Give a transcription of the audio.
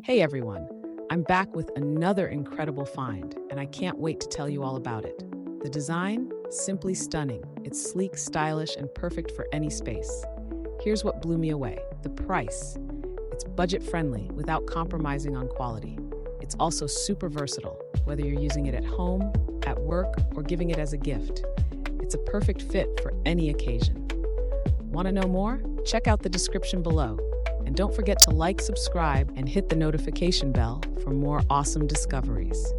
Hey everyone, I'm back with another incredible find, and I can't wait to tell you all about it. The design? Simply stunning. It's sleek, stylish, and perfect for any space. Here's what blew me away: the price. It's budget friendly without compromising on quality. It's also super versatile, whether you're using it at home, at work, or giving it as a gift. It's a perfect fit for any occasion. Want to know more? Check out the description below. And don't forget to like, subscribe, and hit the notification bell for more awesome discoveries.